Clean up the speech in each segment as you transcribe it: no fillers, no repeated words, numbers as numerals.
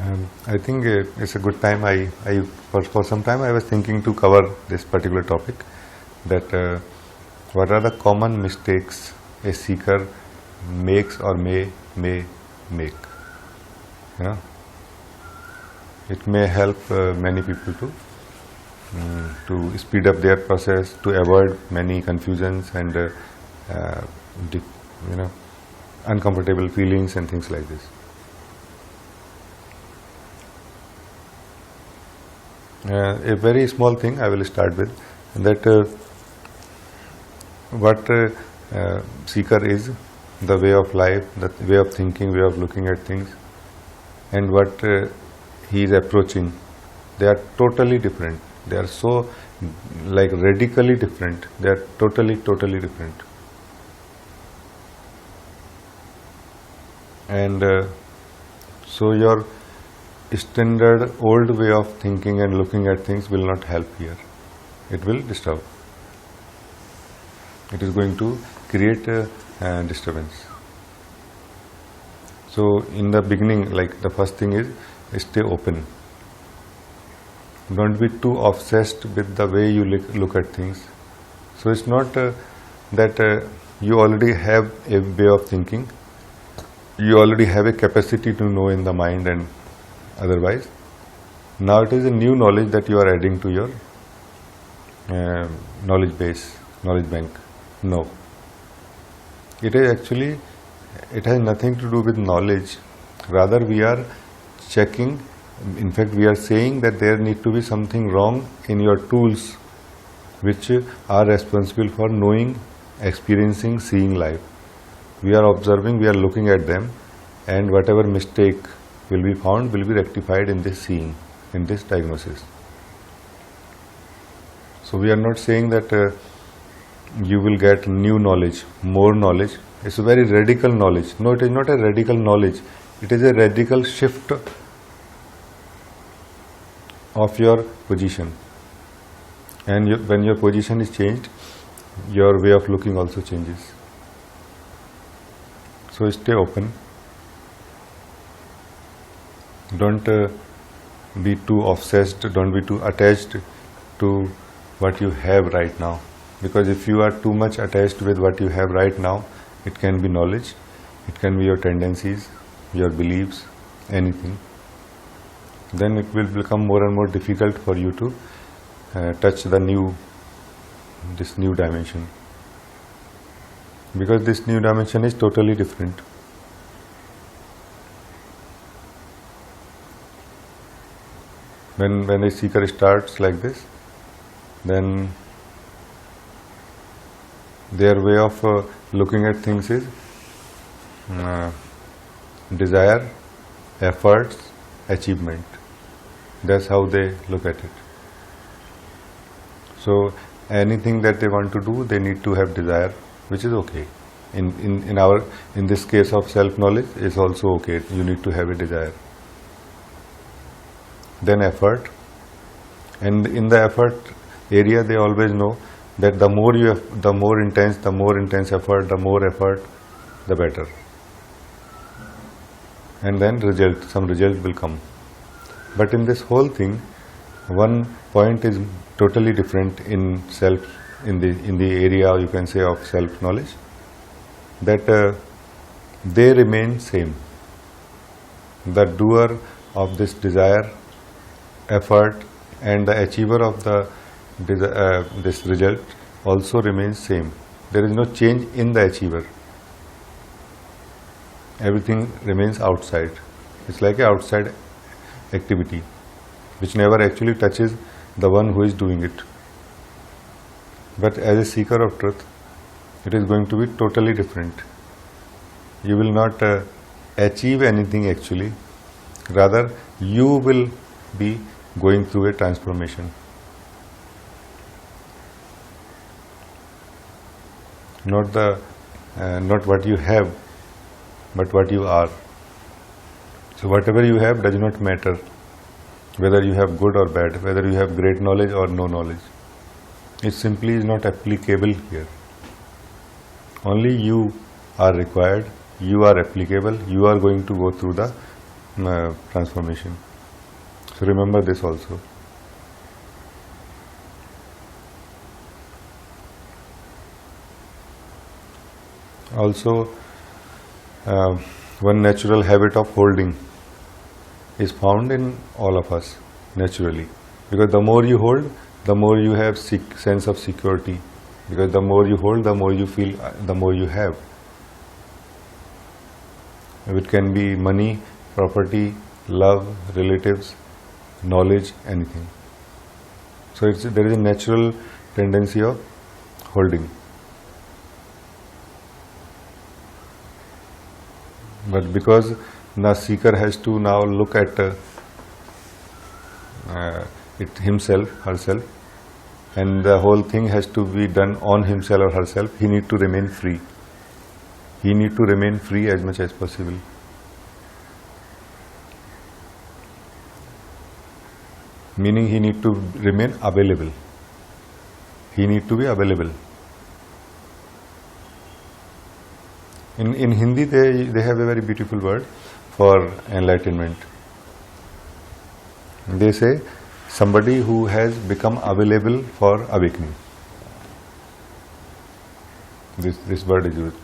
I think it's a good time. For some time I was thinking to cover this particular topic, that what are the common mistakes a seeker makes or may make. You know, it may help many people to speed up their process, to avoid many confusions and uncomfortable feelings and things like this. A very small thing I will start with, that what seeker is, the way of life, the way of thinking, way of looking at things, and what he is approaching, they are totally different. They are so radically different. They are totally different. And so your standard old way of thinking and looking at things will not help here. It will disturb. It is going to create a disturbance. So in the beginning, the first thing is stay open. Don't be too obsessed with the way you look at things. So it's not that you already have a way of thinking. You already have a capacity to know in the mind and otherwise. Now it is a new knowledge that you are adding to your knowledge base, knowledge bank. No. It is actually, it has nothing to do with knowledge. Rather we are checking, in fact we are saying that there need to be something wrong in your tools which are responsible for knowing, experiencing, seeing life. We are observing, we are looking at them, and whatever mistake will be found will be rectified in this seeing, in this diagnosis. So we are not saying that you will get new knowledge, more knowledge. It's a very radical knowledge. No, it is not a radical knowledge. It is a radical shift of your position. And when your position is changed, your way of looking also changes. So stay open. Don't be too obsessed, don't be too attached to what you have right now. Because if you are too much attached with what you have right now, it can be knowledge, it can be your tendencies, your beliefs, anything. Then it will become more and more difficult for you to touch this new dimension. Because this new dimension is totally different. When a seeker starts like this, then their way of looking at things is desire, efforts, achievement. That's how they look at it. So anything that they want to do, they need to have desire, which is okay. In this case of self-knowledge, is also okay. You need to have a desire. Then effort, and in the effort area they always know that the more intense effort, the more effort, the better. And then some result will come. But in this whole thing, one point is totally different in the area, you can say, of self-knowledge, that they remain same. The doer of this desire, effort, and the achiever of this result also remains same. There is no change in the achiever. Everything remains outside. It's like an outside activity which never actually touches the one who is doing it. But as a seeker of truth, it is going to be totally different. You will not achieve anything actually. Rather, you will be going through a transformation. Not what you have, but what you are. So whatever you have does not matter, whether you have good or bad, whether you have great knowledge or no knowledge. It simply is not applicable here. Only you are required, you are applicable, you are going to go through the transformation. So remember this also. Also, one natural habit of holding is found in all of us naturally, because the more you hold, the more you have sense of security, because the more you hold, the more you feel, the more you have. It can be money, property, love, relatives, knowledge, anything. So there is a natural tendency of holding. But because the seeker has to now look at it himself, herself, and the whole thing has to be done on himself or herself, he need to remain free. He need to remain free as much as possible. Meaning he need to remain available. He need to be available. In Hindi they have a very beautiful word for enlightenment. They say somebody who has become available for awakening. This word is used.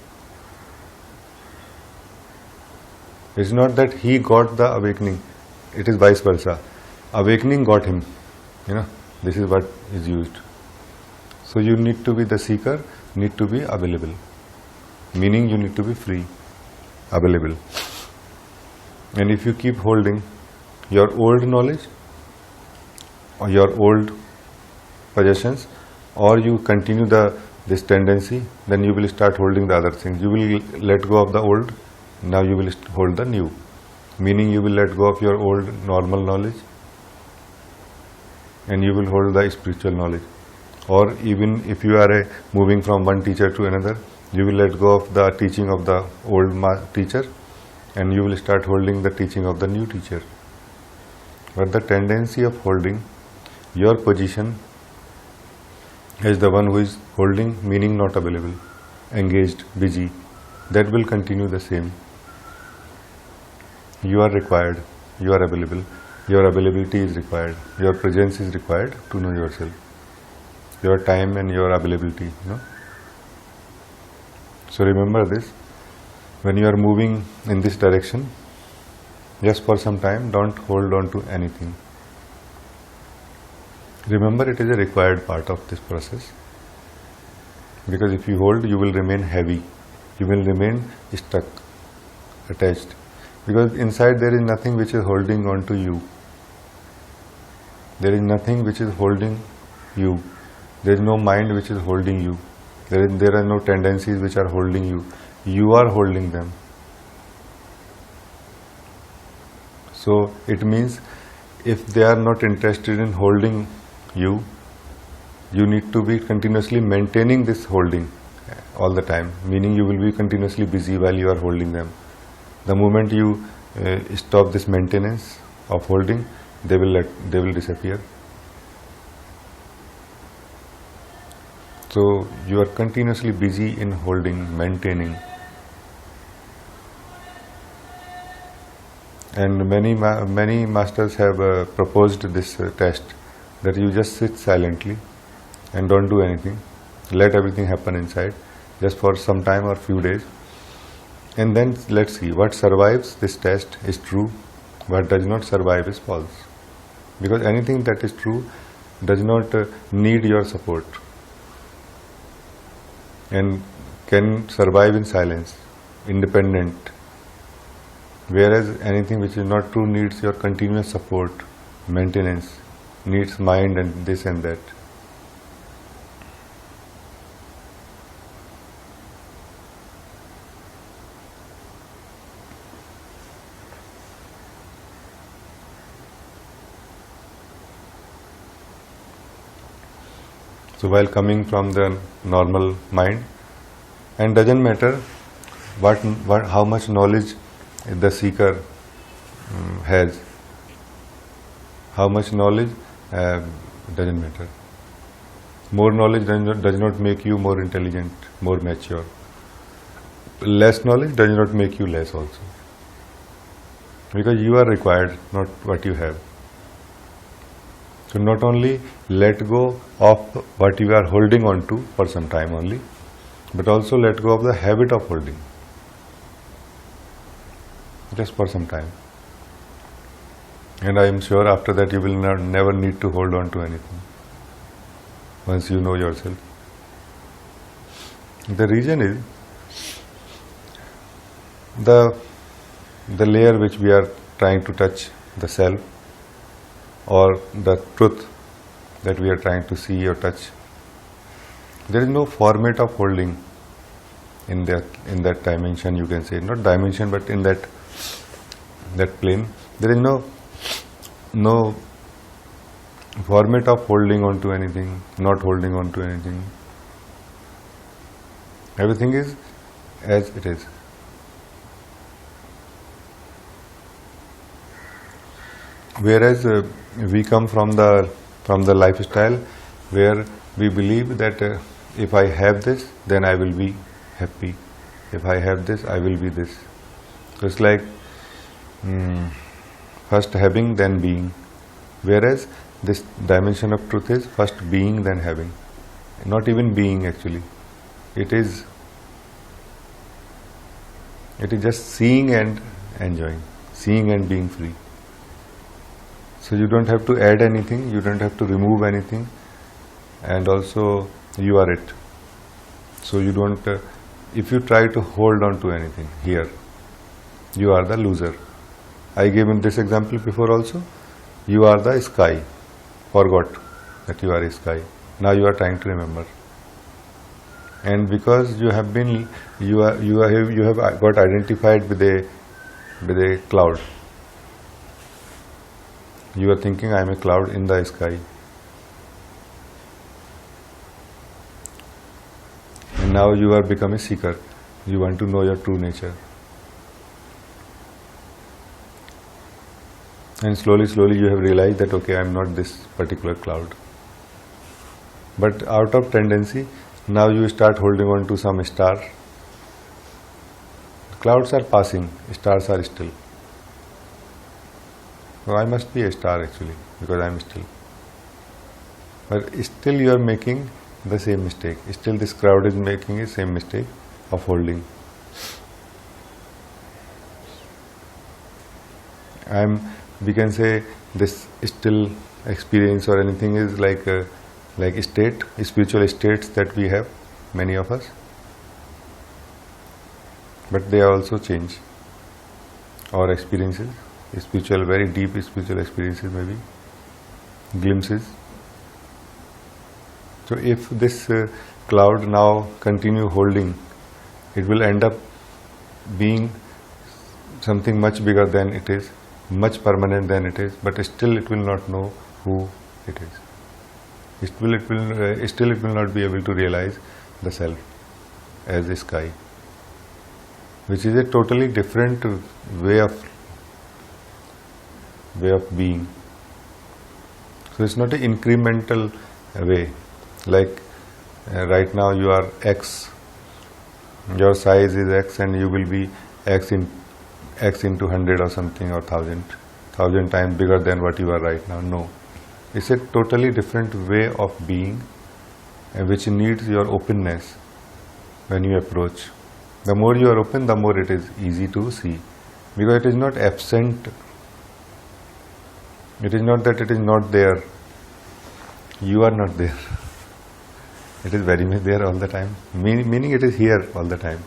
It's not that he got the awakening, it is vice versa. Awakening got him. This is what is used. So you need to be the seeker, need to be available. Meaning you need to be free, available. And if you keep holding your old knowledge or your old possessions, or you continue this tendency, then you will start holding the other things. You will let go of the old, now you will hold the new. Meaning you will let go of your old normal knowledge and you will hold the spiritual knowledge. Or even if you are moving from one teacher to another, you will let go of the teaching of the old teacher and you will start holding the teaching of the new teacher. But the tendency of holding your position as the one who is holding, meaning not available, engaged, busy, that will continue the same. You are required, you are available, your availability is required, your presence is required to know yourself, your time and your availability. So remember this, when you are moving in this direction, just for some time, don't hold on to anything. Remember, it is a required part of this process, because if you hold, you will remain heavy, you will remain stuck, attached, because inside there is nothing which is holding on to you. There is nothing which is holding you. There is no mind which is holding you. There are no tendencies which are holding you. You are holding them. So it means if they are not interested in holding you, you need to be continuously maintaining this holding all the time. Meaning you will be continuously busy while you are holding them. The moment you stop this maintenance of holding, they will disappear. So you are continuously busy in holding, maintaining. And many masters have proposed this test, that you just sit silently and don't do anything, let everything happen inside just for some time or few days, and then let's see what survives this test is true, what does not survive is false. Because anything that is true does not need your support and can survive in silence, independent. Whereas anything which is not true needs your continuous support, maintenance, needs mind and this and that. So while coming from the normal mind, and doesn't matter how much knowledge the seeker has, how much knowledge doesn't matter. More knowledge does not make you more intelligent, more mature. Less knowledge does not make you less also. because you are required, not what you have. So not only let go of what you are holding on to for some time only, but also let go of the habit of holding, just for some time. And I am sure after that you will never need to hold on to anything, once you know yourself. The reason is the layer which we are trying to touch, the self, or the truth that we are trying to see or touch, there is no format of holding in that dimension, you can say, not dimension, but in that plane. There is no format of holding on to anything, not holding on to anything. Everything is as it is. Whereas we come from the lifestyle where we believe that if I have this, then I will be happy. If I have this, I will be this. So it's like first having, then being. Whereas this dimension of truth is first being, then having. Not even being actually. It is just seeing and enjoying, seeing and being free. So you don't have to add anything, you don't have to remove anything, and also you are it. So you don't, if you try to hold on to anything here, you are the loser. I gave him this example before also. You are the sky, forgot that you are a sky. Now you are trying to remember. And because you have got identified with a cloud. You are thinking, I am a cloud in the sky. And now you are become a seeker. You want to know your true nature. And slowly you have realized that, okay, I am not this particular cloud. But out of tendency, now you start holding on to some star. Clouds are passing, stars are still. So I must be a star actually, because I am still. But still you are making the same mistake. Still this crowd is making the same mistake of holding. We can say this still experience or anything is like state, spiritual states that we have, many of us. But they also change. Our experiences, spiritual, very deep spiritual experiences maybe, glimpses. So if this cloud now continue holding, it will end up being something much bigger than it is, much permanent than it is, but still it will not know who it is. Still it will not be able to realize the self as a sky, which is a totally different way of being. So it's not an incremental way, like right now you are X, your size is X and you will be X into 100 or something, or 1000 times bigger than what you are right now. No, it's a totally different way of being, which needs your openness when you approach. The more you are open, the more it is easy to see, because it is not absent. It is not that it is not there. You are not there. It is very much there all the time. Meaning it is here all the time,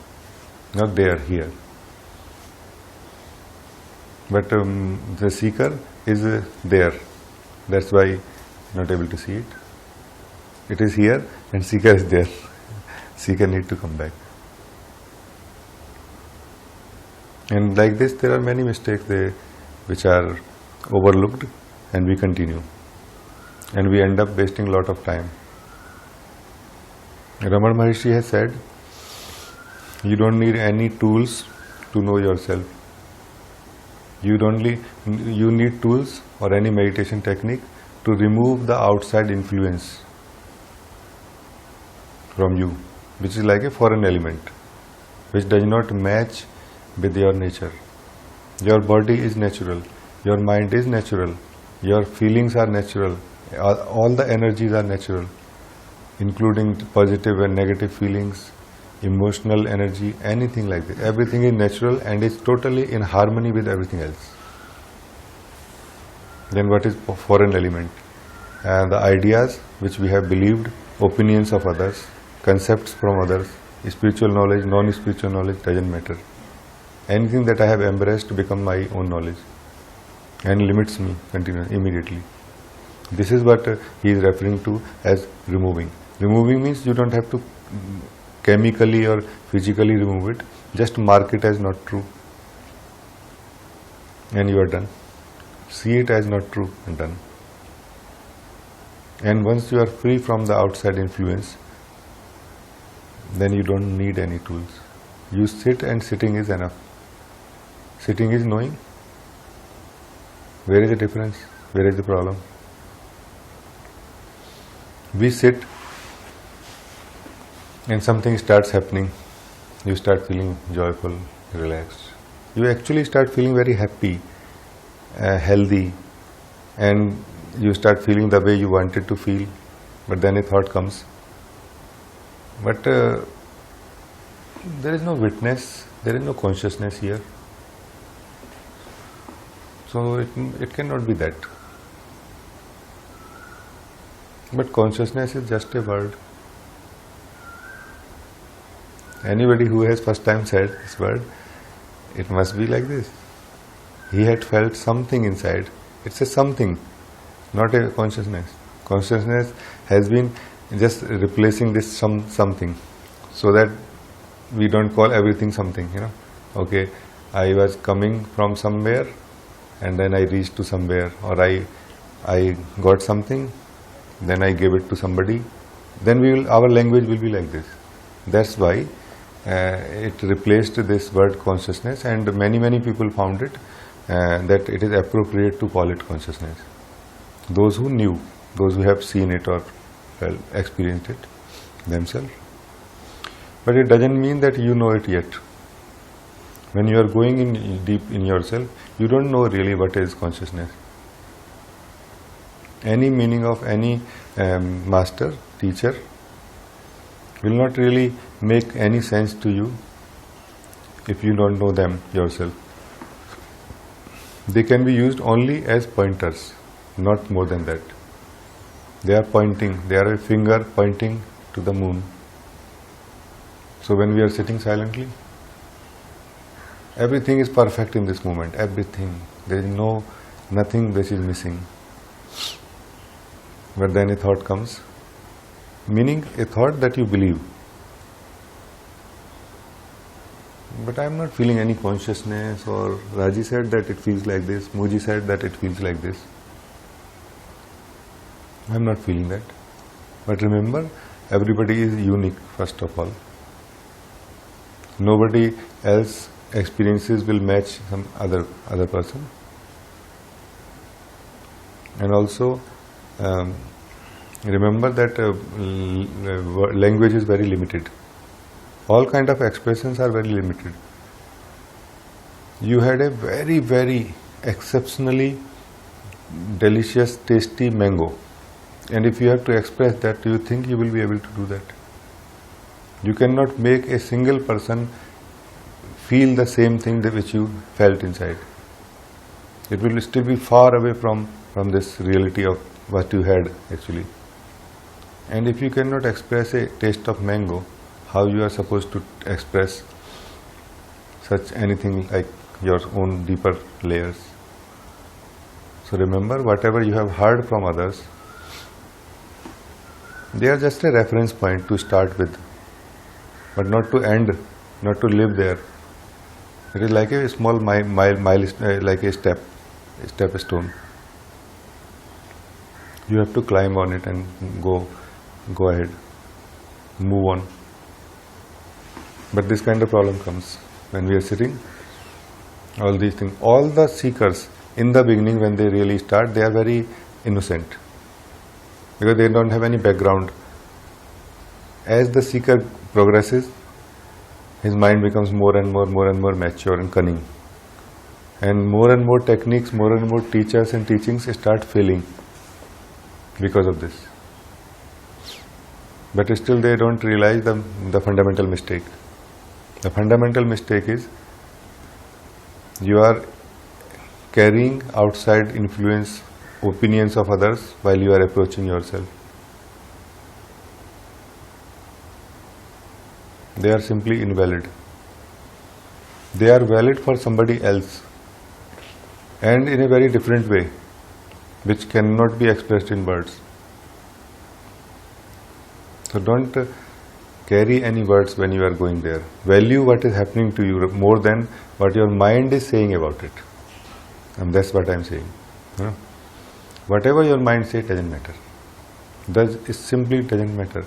not there, here. But the seeker is there. That's why not able to see it. It is here and seeker is there. Seeker need to come back. And like this, there are many mistakes which are overlooked, and we continue. And we end up wasting a lot of time. Ramana Maharishi has said, you don't need any tools to know yourself. You need tools or any meditation technique to remove the outside influence from you, which is like a foreign element, which does not match with your nature. Your body is natural, your mind is natural, your feelings are natural, all the energies are natural, including positive and negative feelings, emotional energy, anything like that. Everything is natural and is totally in harmony with everything else. Then what is foreign element? The ideas which we have believed, opinions of others, concepts from others, spiritual knowledge, non-spiritual knowledge, doesn't matter. Anything that I have embraced become my own knowledge and limits me continuously, immediately. This is what he is referring to as removing. Removing means you don't have to chemically or physically remove it, just mark it as not true and you are done. See it as not true and done. And once you are free from the outside influence, then you don't need any tools. You sit, and sitting is enough. Sitting is knowing. Where is the difference? Where is the problem? We sit and something starts happening. You start feeling joyful, relaxed. You actually start feeling very happy, healthy, and you start feeling the way you wanted to feel, but then a thought comes. But there is no witness, there is no consciousness here. So it cannot be that. But consciousness is just a word. Anybody who has first time said this word, it must be like this. He had felt something inside. It's a something, not a consciousness. Consciousness has been just replacing this something, so that we don't call everything something, Okay, I was coming from somewhere and then I reached to somewhere, or I got something, then I gave it to somebody, then our language will be like this. That's why it replaced this word consciousness, and many people found it that it is appropriate to call it consciousness. Those who knew, those who have seen it or experienced it themselves. But it doesn't mean that you know it yet. When you are going in deep in yourself, you don't know really what is consciousness. Any meaning of any master, teacher will not really make any sense to you if you don't know them yourself. They can be used only as pointers, not more than that. They are pointing, they are a finger pointing to the moon. So when we are sitting silently, everything is perfect in this moment, everything. There is nothing which is missing. But then a thought comes, meaning a thought that you believe. But I am not feeling any consciousness, or Rajee said that it feels like this, Muji said that it feels like this. I am not feeling that. But remember, everybody is unique first of all. Nobody else experiences will match some other person. And also remember that language is very limited. All kind of expressions are very limited. You had a very exceptionally delicious, tasty mango, and if you have to express that, do you think you will be able to do that? You cannot make a single person feel the same thing that which you felt inside. It will still be far away from this reality of what you had actually. And if you cannot express a taste of mango, how you are supposed to express such anything like your own deeper layers? So remember, whatever you have heard from others, they are just a reference point to start with, but not to end, not to live there. It is like a small like a stone. You have to climb on it and go ahead, move on. But this kind of problem comes when we are sitting. All these things, all the seekers in the beginning, when they really start, they are very innocent because they don't have any background. As the seeker progresses, his mind becomes more and more mature and cunning, And more techniques, more and more teachers and teachings start failing because of this. But still they don't realize the fundamental mistake. The fundamental mistake is you are carrying outside influence, opinions of others while you are approaching yourself. They are simply invalid. They are valid for somebody else and in a very different way, which cannot be expressed in words. So don't carry any words when you are going there. Value what is happening to you more than what your mind is saying about it. And that's what I am saying. Whatever your mind says doesn't matter. It simply doesn't matter.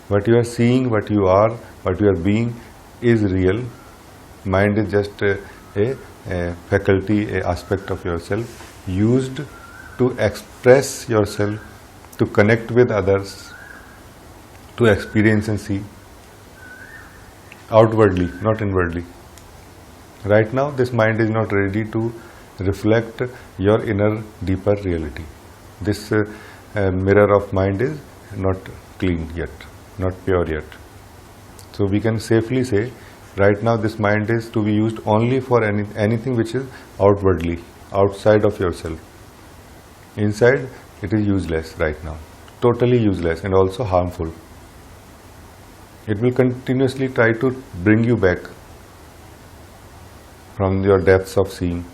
What you are seeing, what you are, what you are being is real. Mind is just a faculty, a aspect of yourself used to express yourself, to connect with others, to experience and see outwardly, not inwardly. Right now this mind is not ready to reflect your inner deeper reality. This mirror of mind is not clean yet, not pure yet. So we can safely say right now this mind is to be used only for anything which is outwardly, outside of yourself. Inside it is useless right now, totally useless and also harmful. It will continuously try to bring you back from your depths of seeing.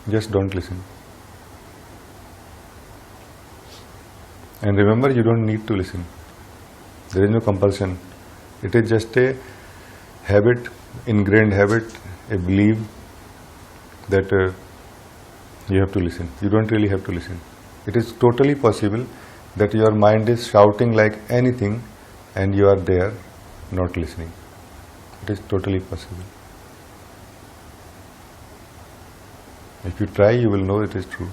Just don't listen. And remember, you don't need to listen. There is no compulsion. It is just a habit, ingrained habit, a belief that you have to listen. You don't really have to listen. It is totally possible that your mind is shouting like anything and you are there not listening. It is totally possible. If you try, you will know it is true.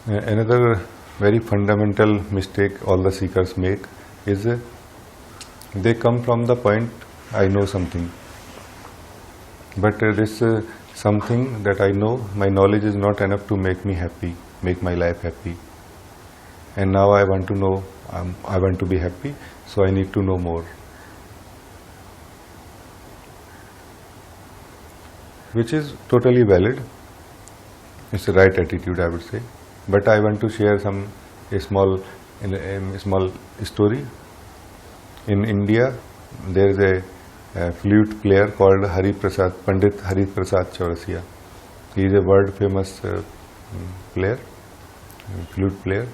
Another very fundamental mistake all the seekers make is they come from the point, I know something. But this something that I know, my knowledge is not enough to make me happy, make my life happy. And now I want to know, I want to be happy, so I need to know more. Which is totally valid. It's the right attitude, I would say. But I want to share a small story. In India, there is a flute player called Pandit Hari Prasad Chaurasia. He is a world famous player, flute player.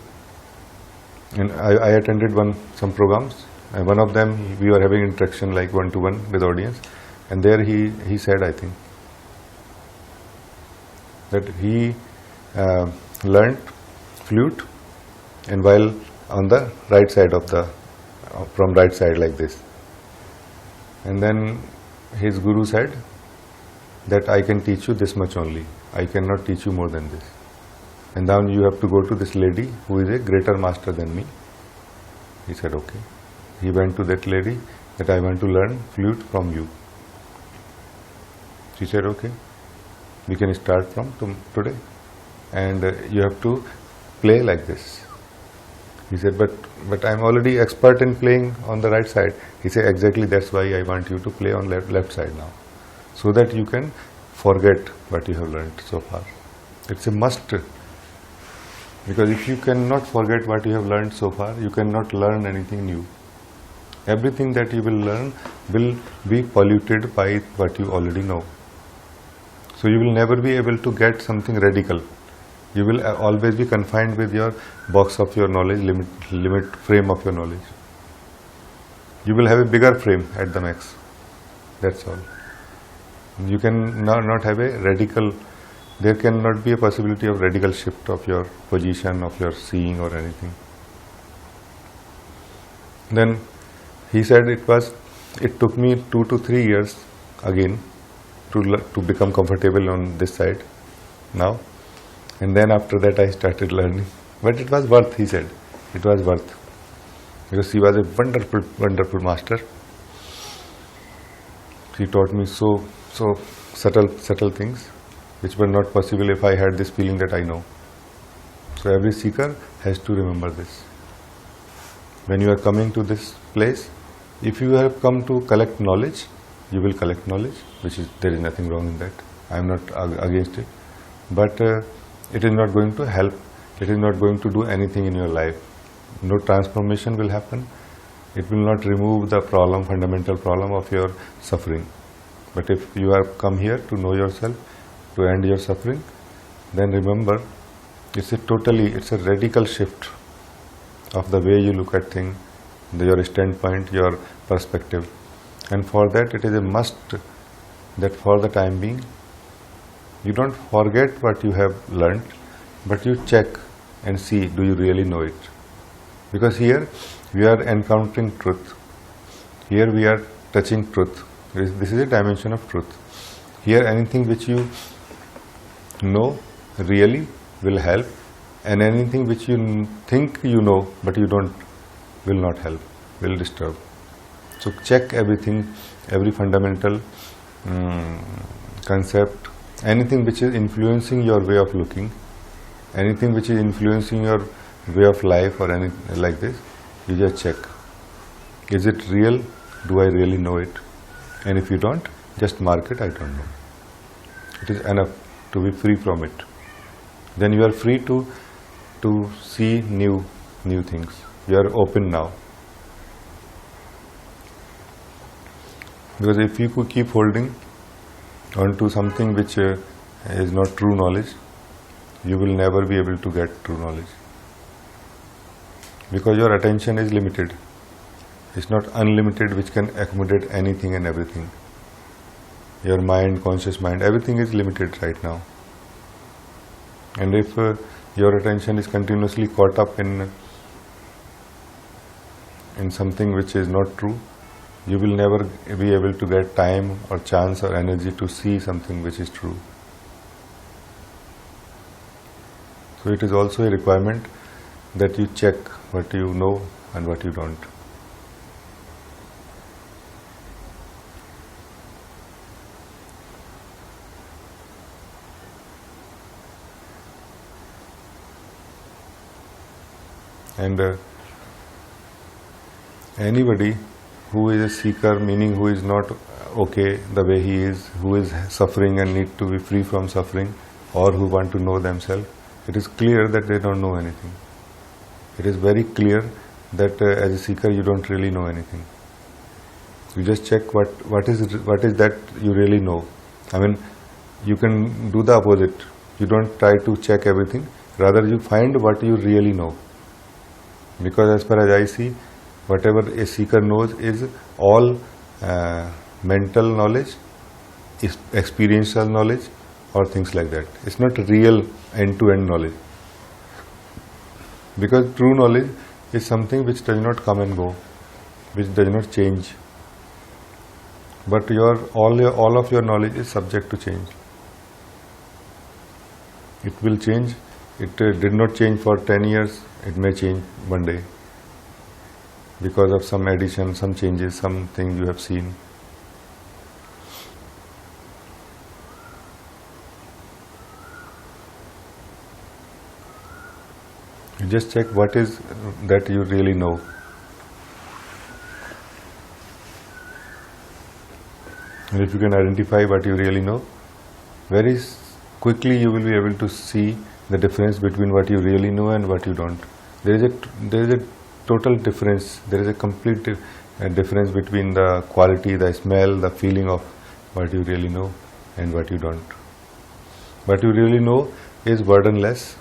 And I attended some programs. And one of them we were having interaction like one-to-one with audience. And there he said, I think, that he learnt flute, and while on the right side from right side like this, and then his guru said that I can teach you this much only, I cannot teach you more than this, and now you have to go to this lady who is a greater master than me. He said okay. He went to that lady that I want to learn flute from you. She said okay, we can start from today, and you have to play like this. He said, but I am already expert in playing on the right side. He said, exactly, that's why I want you to play on left side now, so that you can forget what you have learned so far. It's a must, because if you cannot forget what you have learned so far, you cannot learn anything new. Everything that you will learn will be polluted by what you already know. So you will never be able to get something radical. You will always be confined with your box of your knowledge, limit frame of your knowledge. You will have a bigger frame at the max. That's all. You can not have a radical, there cannot be a possibility of radical shift of your position, of your seeing or anything. Then he said it took me 2 to 3 years again to become comfortable on this side now. And then after that I started learning. But it was worth, he said. It was worth. Because he was a wonderful, wonderful master. He taught me so subtle things which were not possible if I had this feeling that I know. So every seeker has to remember this. When you are coming to this place, if you have come to collect knowledge, you will collect knowledge, which is, there is nothing wrong in that. I am not against it. But it is not going to help. It is not going to do anything in your life. No transformation will happen. It will not remove the problem, fundamental problem of your suffering. But if you have come here to know yourself, to end your suffering, then remember, it's a radical shift of the way you look at things, your standpoint, your perspective. And for that, it is a must that for the time being, you don't forget what you have learned, but you check and see, do you really know it? Because here we are encountering truth. Here we are touching truth. This is a dimension of truth. Here anything which you know really will help, and anything which you think you know but you don't will not help, will disturb. So check everything, every fundamental concept, anything which is influencing your way of looking, anything which is influencing your way of life or anything like this, you just check. Is it real? Do I really know it? And if you don't, just mark it, I don't know. It is enough to be free from it. Then you are free to see new things. You are open now. Because if you could keep holding on to something which is not true knowledge, you will never be able to get true knowledge. Because your attention is limited. It's not unlimited, which can accommodate anything and everything. Your mind, conscious mind, everything is limited right now. And if your attention is continuously caught up in something which is not true, you will never be able to get time or chance or energy to see something which is true. So it is also a requirement that you check what you know and what you don't. And anybody who is a seeker, meaning who is not okay the way he is, who is suffering and need to be free from suffering, or who want to know themselves, it is clear that they don't know anything. It is very clear that as a seeker you don't really know anything. You just check what is that you really know. I mean, you can do the opposite. You don't try to check everything, rather you find what you really know. Because as far as I see, whatever a seeker knows is all mental knowledge, experiential knowledge, or things like that. It's not real end-to-end knowledge. Because true knowledge is something which does not come and go, which does not change. But all of your knowledge is subject to change. It will change. It did not change for 10 years. It may change one day because of some addition, some changes, something you have seen. You just check what is that you really know. And if you can identify what you really know, very quickly you will be able to see the difference between what you really know and what you don't. There is a total difference. There is a complete difference between the quality, the smell, the feeling of what you really know and what you don't. What you really know is burdenless,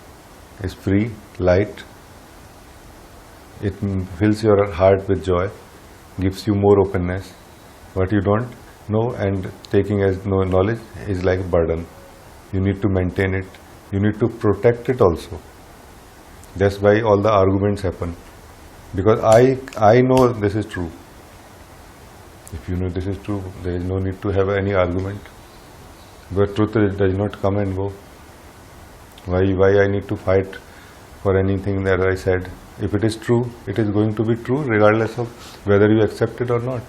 is free, light. It fills your heart with joy, gives you more openness. What you don't know and taking as no knowledge is like burden. You need to maintain it. You need to protect it also. That's why all the arguments happen. Because I know this is true. If you know this is true, there is no need to have any argument. But truth does not come and go. Why I need to fight for anything that I said? If it is true, it is going to be true regardless of whether you accept it or not.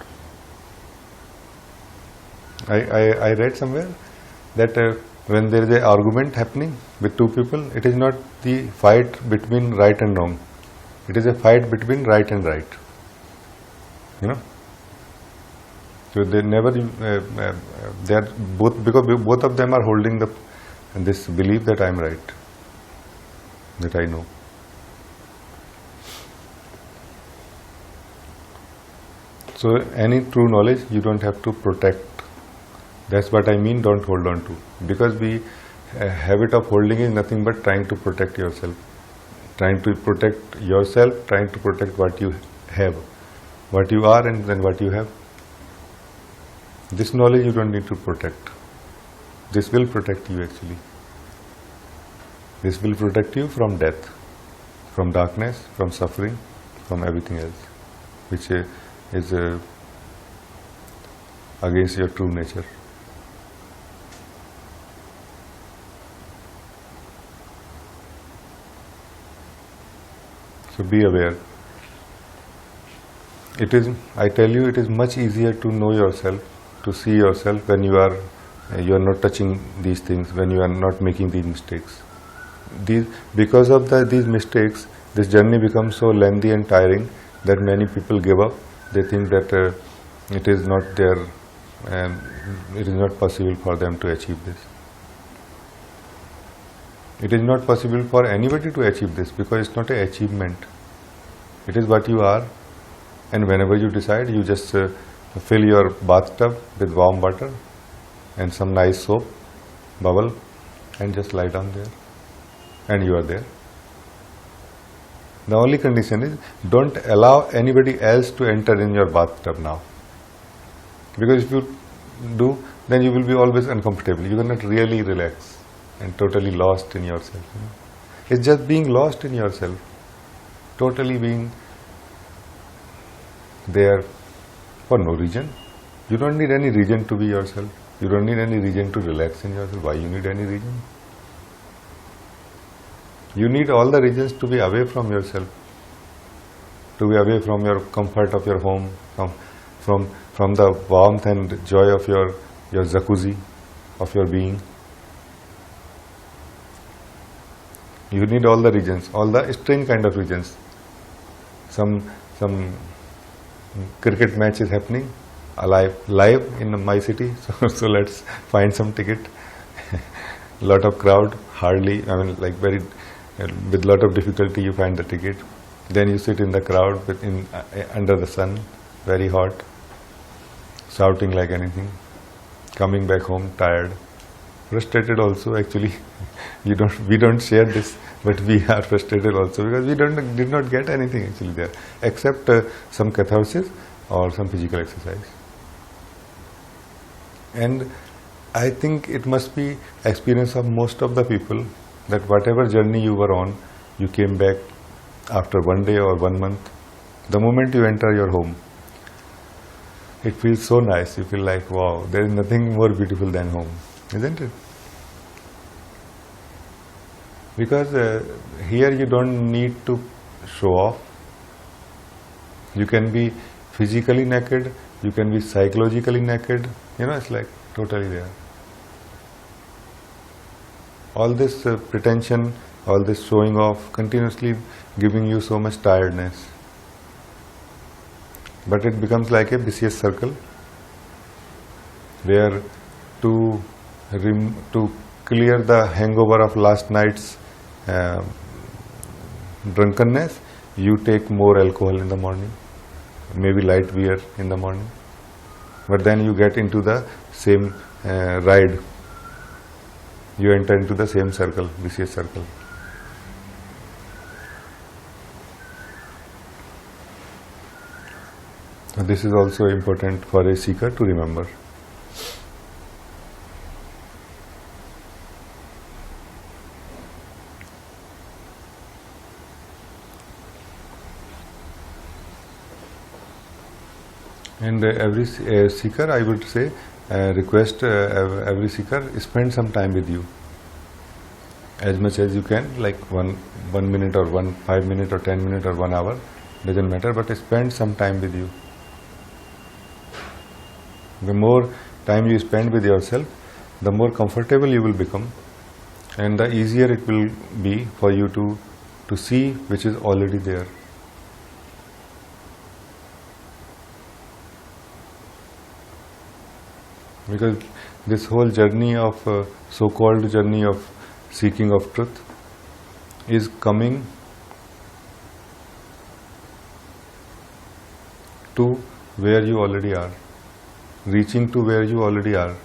I read somewhere that when there is an argument happening with two people, it is not the fight between right and wrong. It is a fight between right and right. You know. So they never. They are both, because both of them are holding this belief that I am right, that I know. So any true knowledge you don't have to protect. That's what I mean, don't hold on to. Because the habit of holding is nothing but trying to protect yourself. Trying to protect yourself, trying to protect what you have. What you are and then what you have. This knowledge you don't need to protect. This will protect you actually. This will protect you from death, from darkness, from suffering, from everything else, which is against your true nature. So be aware. It is, I tell you, it is much easier to know yourself, to see yourself when you are not touching these things, when you are not making these mistakes. Because of these mistakes, this journey becomes so lengthy and tiring that many people give up. They think that it is not there, and it is not possible for them to achieve this. It is not possible for anybody to achieve this because it's not an achievement. It is what you are, and whenever you decide, you just fill your bathtub with warm water and some nice soap, bubble, and just lie down there, and you are there. The only condition is, don't allow anybody else to enter in your bathtub now. Because if you do, then you will be always uncomfortable. You cannot really relax and totally lost in yourself. You know? It's just being lost in yourself. Totally being there for no reason. You don't need any reason to be yourself. You don't need any reason to relax in yourself. Why you need any reason? You need all the reasons to be away from yourself, to be away from your comfort of your home, from the warmth and joy of your jacuzzi, of your being. You need all the reasons, all the strange kind of reasons. Some cricket match is happening, live in my city, so let's find some ticket. Lot of crowd, hardly, with lot of difficulty you find the ticket. Then you sit in the crowd under the sun, very hot, shouting like anything, coming back home tired, frustrated also actually. We don't share this, but we are frustrated also because we did not get anything actually there, except some catharsis or some physical exercise. And I think it must be experience of most of the people that whatever journey you were on, you came back after 1 day or 1 month. The moment you enter your home, it feels so nice. You feel like, wow, there is nothing more beautiful than home, isn't it? Because here you don't need to show off. You can be physically naked, you can be psychologically naked. You know, it's like totally there. All this pretension, all this showing off, continuously giving you so much tiredness. But it becomes like a vicious circle, where to clear the hangover of last night's drunkenness, you take more alcohol in the morning, maybe light beer in the morning, but then you get into the same ride. You enter into the same circle, vicious circle. So this is also important for a seeker to remember. And every seeker, I would say, request every seeker spend some time with you. as much as you can, like one minute or 5 minute or 10 minute or 1 hour, doesn't matter, but spend some time with you. The more time you spend with yourself, the more comfortable you will become, and the easier it will be for you to see which is already there. Because this whole journey of so-called journey of seeking of truth is coming to where you already are, reaching to where you already are.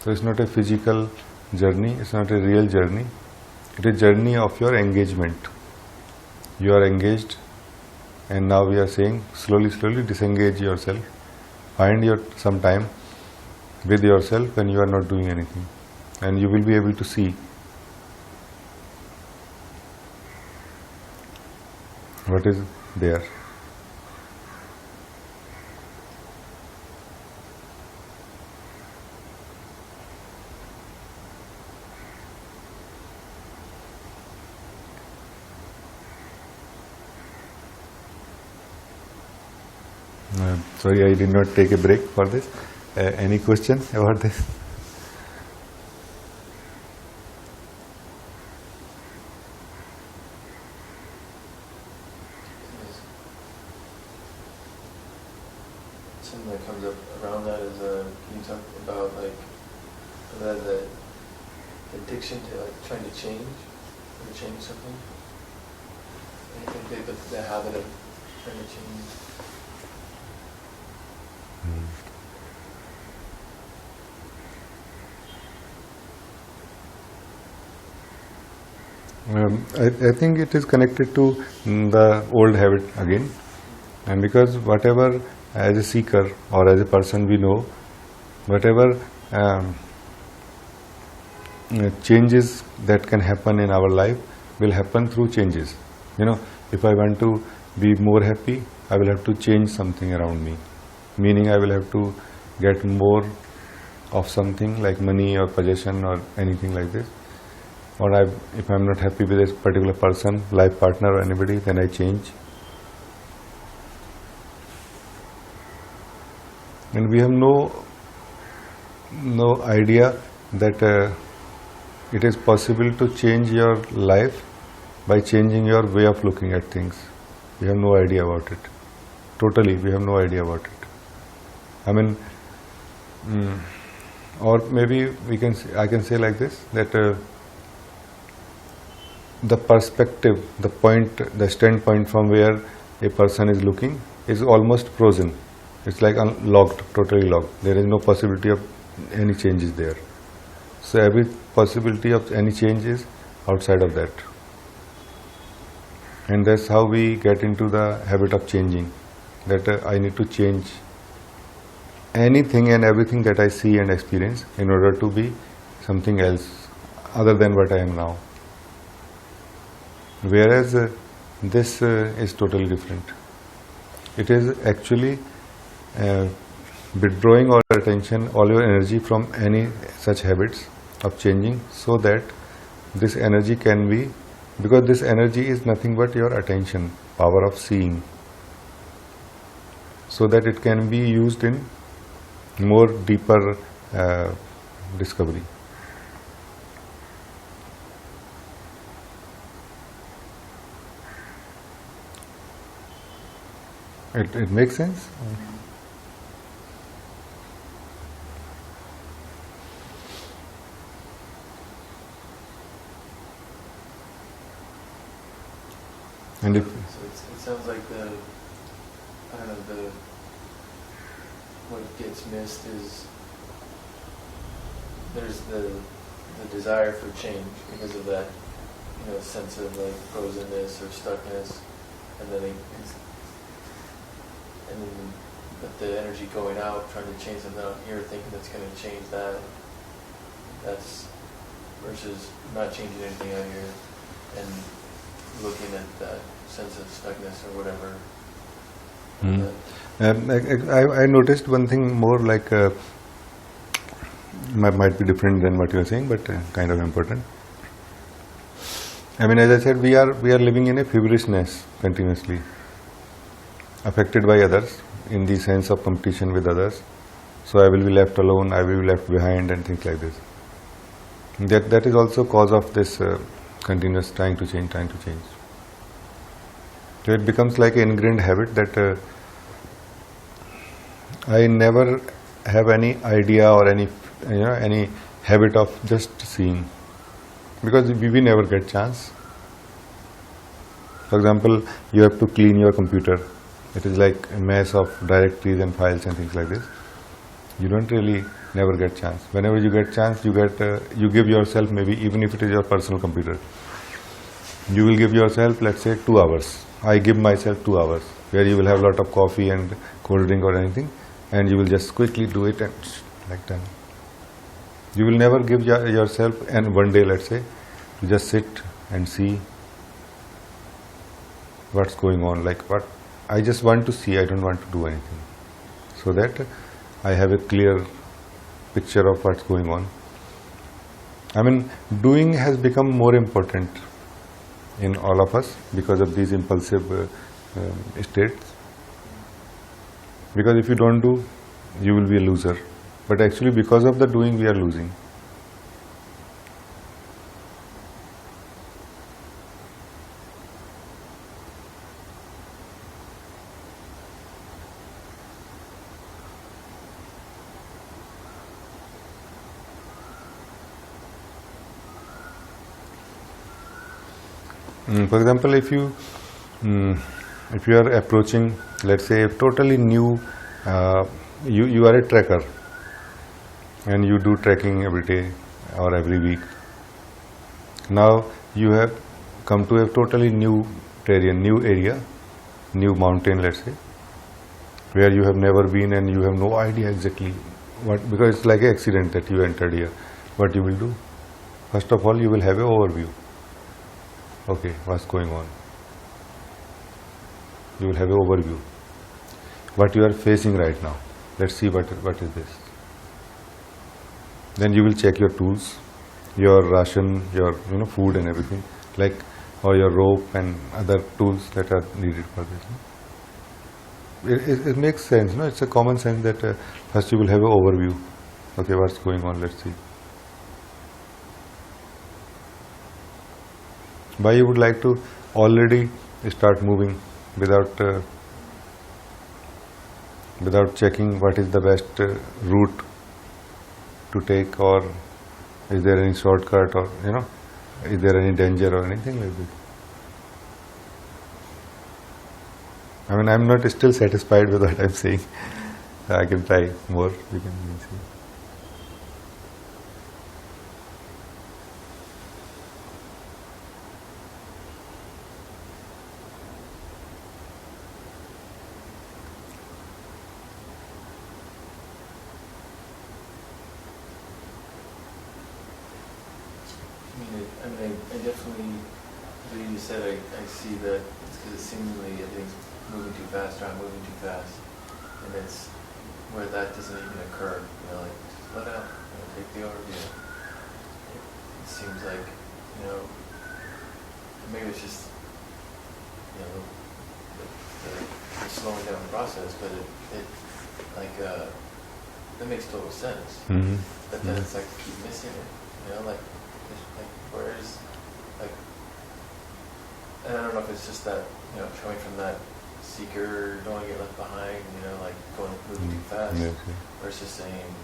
So it's not a physical journey, it's not a real journey, it is a journey of your engagement. You are engaged, and now we are saying slowly disengage yourself. Find some time with yourself when you are not doing anything, and you will be able to see what is there. Sorry, I did not take a break for this. Any question about this? Something that comes up around that is, can you talk about like the addiction to like trying to change or change something? I think the habit of trying to change. I think it is connected to the old habit again, and because whatever as a seeker or as a person we know, whatever changes that can happen in our life will happen through changes. If I want to be more happy, I will have to change something around me, meaning I will have to get more of something like money or possession or anything like this. Or if I am not happy with a particular person, life partner or anybody, then I change. And we have no idea that it is possible to change your life by changing your way of looking at things. We have no idea about it. Totally, we have no idea about it. I mean, or maybe I can say like this, that the perspective, the standpoint from where a person is looking is almost frozen. It's like locked, totally locked. There is no possibility of any changes there. So every possibility of any change is outside of that. And that's how we get into the habit of changing. That I need to change anything and everything that I see and experience in order to be something else other than what I am now. Whereas this is totally different. It is actually withdrawing all your attention, all your energy from any such habits of changing, so that this energy can be, because this energy is nothing but your attention, power of seeing, so that it can be used in more deeper discovery. It makes sense? And if So it sounds like what gets missed is there's the desire for change because of that, sense of like frozenness or stuckness, and then but the energy going out, trying to change something out here, thinking that's going to change that. That's versus not changing anything out here and looking at that sense of stuckness or whatever. I noticed one thing more, like might be different than what you are saying, but kind of important. I mean, as I said, we are living in a feverishness continuously, affected by others in the sense of competition with others. So I will be left alone, I will be left behind, and things like this. That is also cause of this continuous trying to change. So it becomes like an ingrained habit that I never have any idea or any habit of just seeing, because we never get chance. For example, you have to clean your computer. It is like a mess of directories and files and things like this. You don't really never get chance. Whenever you get chance, you give yourself, maybe even if it is your personal computer, you will give yourself, let's say, 2 hours. I give myself 2 hours, where you will have a lot of coffee and cold drink or anything, and you will just quickly do it and like that. You will never give yourself, and one day, let's say, to just sit and see what's going on. Like what I just want to see, I don't want to do anything, so that I have a clear picture of what's going on. I mean, doing has become more important in all of us because of these impulsive states. Because if you don't do, you will be a loser. But actually, because of the doing, we are losing. For example, if you are approaching, let's say, a totally new, you are a trekker and you do trekking every day or every week. Now you have come to a totally new terrain, new area, new mountain, let's say, where you have never been and you have no idea exactly what, because it's like an accident that you entered here. What you will do? First of all, you will have an overview. Okay, what's going on? You will have an overview. What you are facing right now. Let's see what is this. Then you will check your tools, your ration, your food and everything, like, or your rope and other tools that are needed for this. It makes sense, no? It's a common sense that first you will have an overview. Okay, what's going on? Let's see. Why you would like to already start moving without checking what is the best route to take, or is there any shortcut, or is there any danger or anything like this? I mean, I'm not still satisfied with what I'm saying. I can try more. We can see. I definitely, the way you said, I see that it's because seemingly everything's moving too fast, or I'm moving too fast, and it's where that doesn't even occur. Like just let out, take the overview. It seems like, maybe it's just, the slowing down process, but it like that makes total sense. Mm-hmm. But then it's like you keep missing it. Like where's, like, and I don't know if it's just that, coming from that seeker, don't want to get left behind, like moving too fast, versus saying,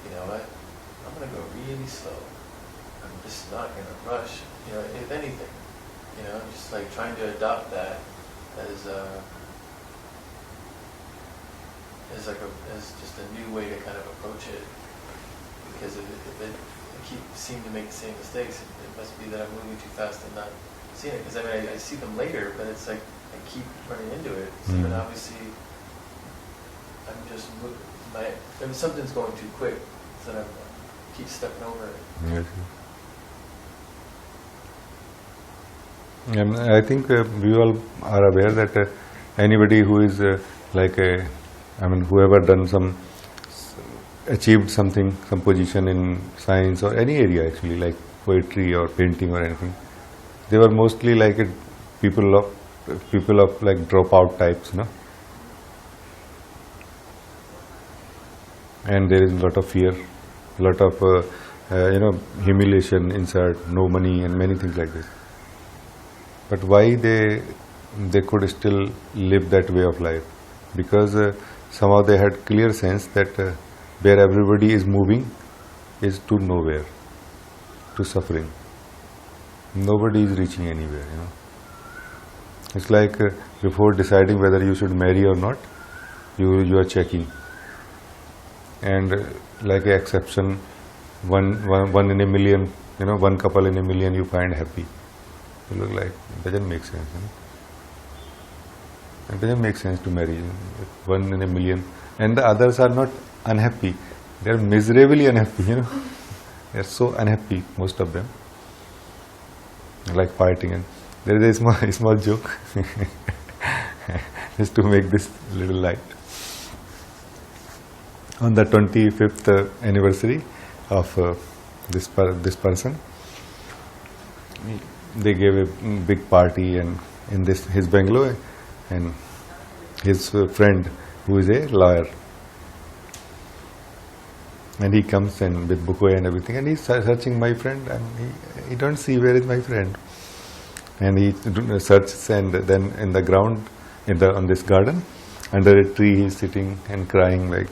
you know what, I'm going to go really slow. I'm just not going to rush, if anything, just like trying to adopt that as just a new way to kind of approach it. Because if I seem to make the same mistakes, it must be that I'm moving too fast and not seeing it. Because I see them later, but it's like I keep running into it. So then obviously, I'm just if something's going too quick, so then I keep stepping over it. Yes. And I think we all are aware that anybody who is whoever done some achieved something, some position in science or any area actually, like poetry or painting or anything. They were mostly like people of like dropout types, and there is a lot of fear, a lot of humiliation inside, no money and many things like this. But why they could still live that way of life? Because somehow they had clear sense that where everybody is moving is to nowhere, to suffering. Nobody is reaching anywhere, It's like before deciding whether you should marry or not, you are checking. And like an exception, one in a million, one couple in a million you find happy. You look like, it doesn't make sense, It doesn't make sense to marry one in a million. And the others are not unhappy. They are miserably unhappy, They are so unhappy, most of them. Like fighting. And there is a small joke, just to make this little light. On the 25th anniversary of this person, they gave a big party and in his bungalow, and his friend who is a lawyer, and he comes and with bouquet and everything, and he's searching my friend, and he don't see where is my friend, and he searches, and then in the ground, on this garden, under a tree, he's sitting and crying like.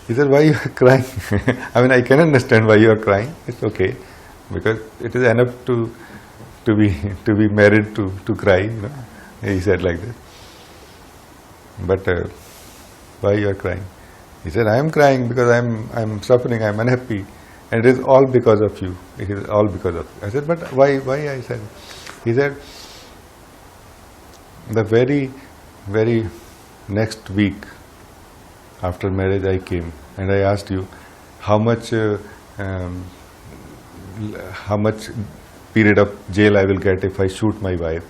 He said, "Why you are crying?" I mean, I can understand why you are crying. It's okay, because it is enough to be married to cry. He said like this. But why you are crying? He said, "I am crying because I'm suffering. I'm unhappy, and it is all because of you. It is all because of you." I said, "But why?" I said. He said, "The very next week after marriage, I came and I asked you how much period of jail I will get if I shoot my wife,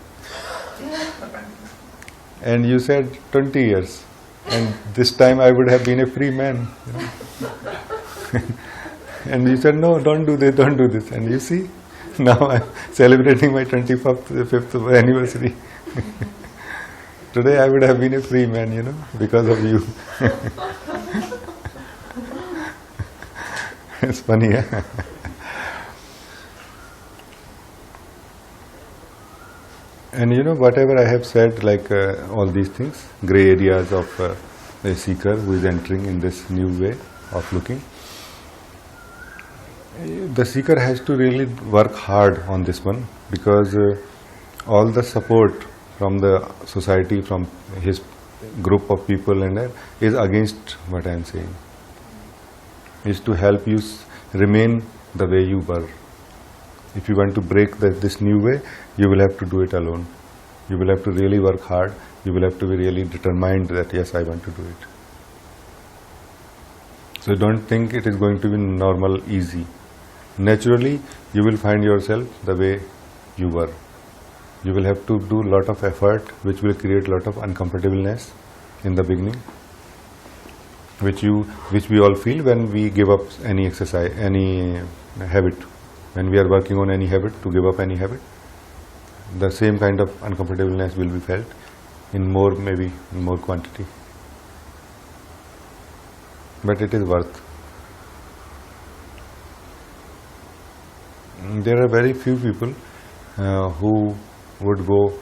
and you said 20 years, and this time I would have been a free man." And you said, "No, don't do this. And you see, now I'm celebrating my 25th anniversary. Today I would have been a free man, because of you." It's funny, huh? And whatever I have said, like all these things, gray areas of a seeker who is entering in this new way of looking, the seeker has to really work hard on this one, because all the support from the society, from his group of people and is against what I am saying. Is to help you remain the way you were. If you want to break this new way, you will have to do it alone. You will have to really work hard. You will have to be really determined that yes, I want to do it. So don't think it is going to be normal, easy. Naturally, you will find yourself the way you were. You will have to do a lot of effort, which will create a lot of uncomfortableness in the beginning, which we all feel when we give up any exercise, any habit. When we are working on any habit, to give up any habit, the same kind of uncomfortableness will be felt maybe in more quantity. But it is worth. There are very few people who would go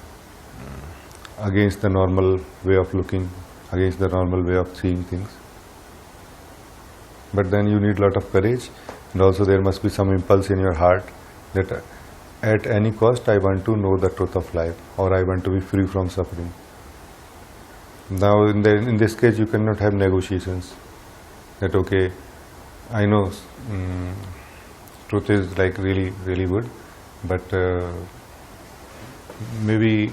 against the normal way of looking, against the normal way of seeing things. But then you need a lot of courage, and also there must be some impulse in your heart that at any cost I want to know the truth of life, or I want to be free from suffering. Now in this case you cannot have negotiations that okay, I know truth is like really, really good, but maybe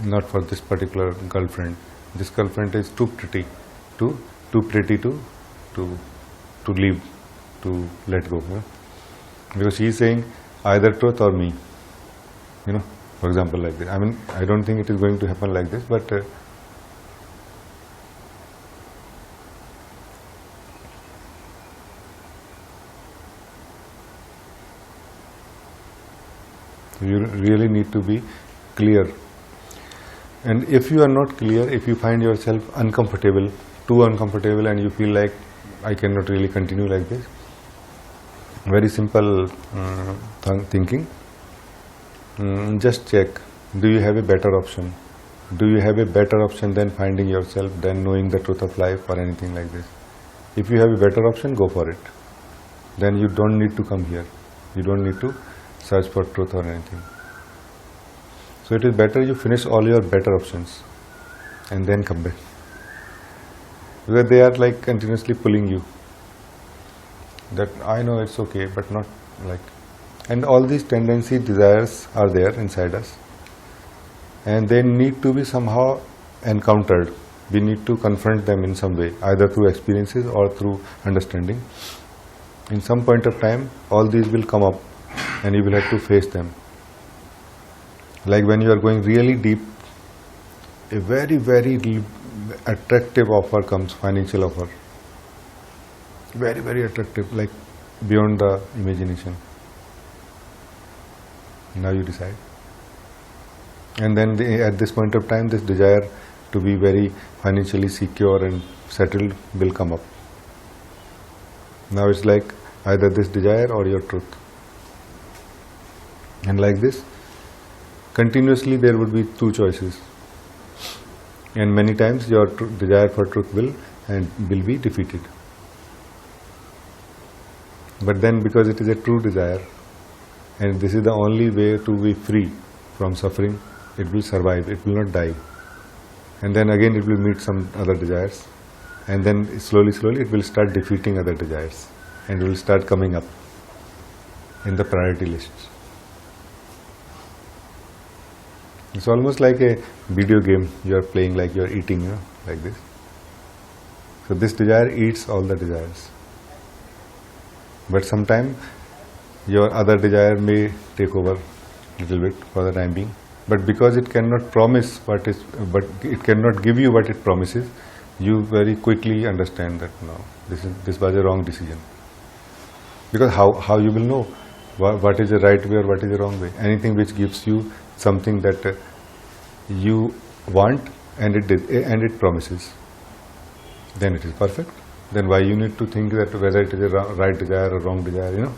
not for this particular girlfriend. This girlfriend is too pretty to leave, to let go. Because she is saying either truth or me. For example, like this. I mean, I don't think it is going to happen like this, but You really need to be clear. And if you are not clear, if you find yourself uncomfortable, too uncomfortable, and you feel like I cannot really continue like this, very simple thinking, just check, do you have a better option? Do you have a better option than finding yourself, than knowing the truth of life or anything like this? If you have a better option, go for it. Then you don't need to come here. You don't need to search for truth or anything. So it is better you finish all your better options and then come back. Because they are like continuously pulling you. That I know it's okay, but not like. And all these tendencies, desires are there inside us. And they need to be somehow encountered. We need to confront them in some way, either through experiences or through understanding. In some point of time, all these will come up and you will have to face them. Like when you are going really deep, a very, very attractive offer comes, financial offer. Very, very attractive, like beyond the imagination. Now you decide. And then at this point of time, this desire to be very financially secure and settled will come up. Now it's like either this desire or your truth. And like this, continuously there would be two choices. And many times your desire for truth will be defeated. But then because it is a true desire, and this is the only way to be free from suffering, it will survive, it will not die. And then again it will meet some other desires. And then slowly, slowly it will start defeating other desires. And it will start coming up in the priority lists. It's almost like a video game you are playing, like you are eating, like this. So this desire eats all the desires. But sometimes your other desire may take over a little bit for the time being. But because it cannot promise but it cannot give you what it promises, you very quickly understand that no, this was a wrong decision. Because how you will know what is the right way or what is the wrong way? Anything which gives you something that you want and it promises, then it is perfect. Then why you need to think that whether it is a right desire or wrong desire,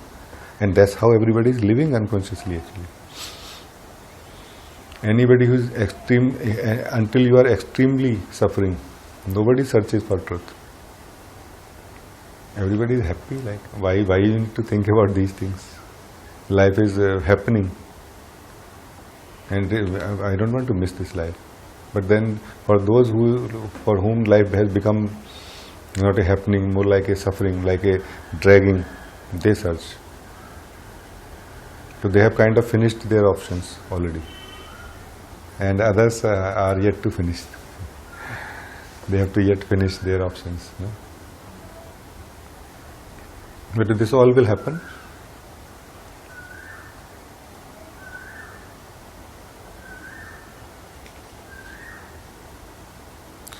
And that's how everybody is living unconsciously actually. Anybody who is until you are extremely suffering, nobody searches for truth. Everybody is happy, like why you need to think about these things? Life is happening. And I don't want to miss this life. But then for those for whom life has become not a happening, more like a suffering, like a dragging, they search. So they have kind of finished their options already. And others are yet to finish. They have to yet finish their options. But this all will happen.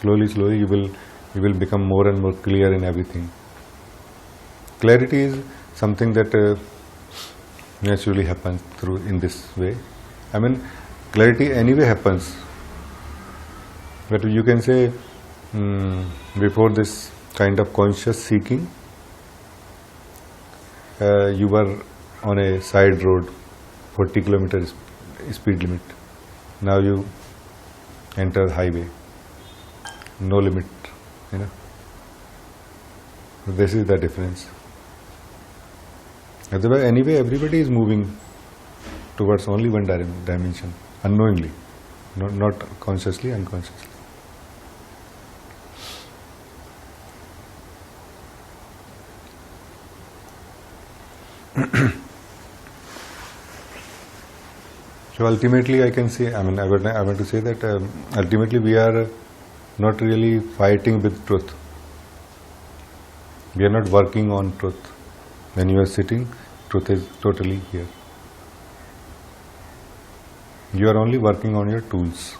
Slowly, slowly you will become more and more clear in everything. Clarity is something that naturally happens in this way. I mean, clarity anyway happens. But you can say before this kind of conscious seeking, you were on a side road, 40 kilometers speed limit. Now you enter highway. No limit, This is the difference. Otherwise, anyway, everybody is moving towards only one dimension, unknowingly, not consciously, unconsciously. So ultimately, I can say, I want to say that ultimately we are not really fighting with truth. We are not working on truth. When you are sitting, truth is totally here. You are only working on your tools.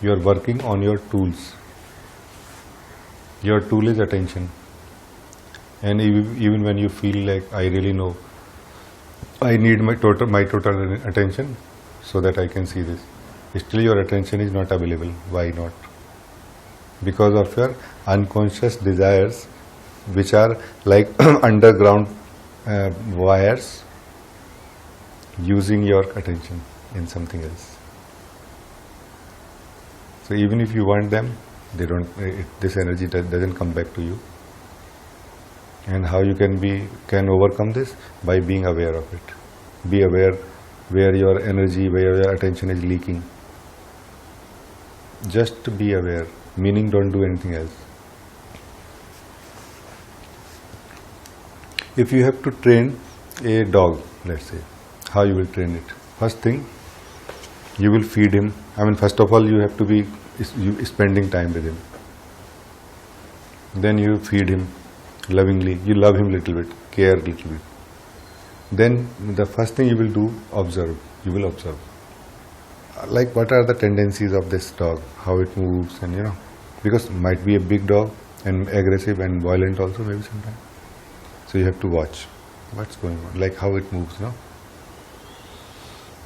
You are working on your tools. Your tool is attention. And even when you feel like I really know, I need my total attention so that I can see this. Still your attention is not available. Why not? Because of your unconscious desires, which are like underground wires using your attention in something else. So even if you want them, they don't. This energy doesn't come back to you. And how you can overcome this? By being aware of it. Be aware where your energy, where your attention is leaking. Just be aware, meaning don't do anything else. If you have to train a dog, let's say, how you will train it? First thing, you will feed him. First of all, you have to be spending time with him. Then you feed him lovingly. You love him little bit, care little bit. Then the first thing you will do, observe. You will observe. Like what are the tendencies of this dog, how it moves, and because might be a big dog and aggressive and violent also maybe sometimes. So you have to watch what's going on, like how it moves,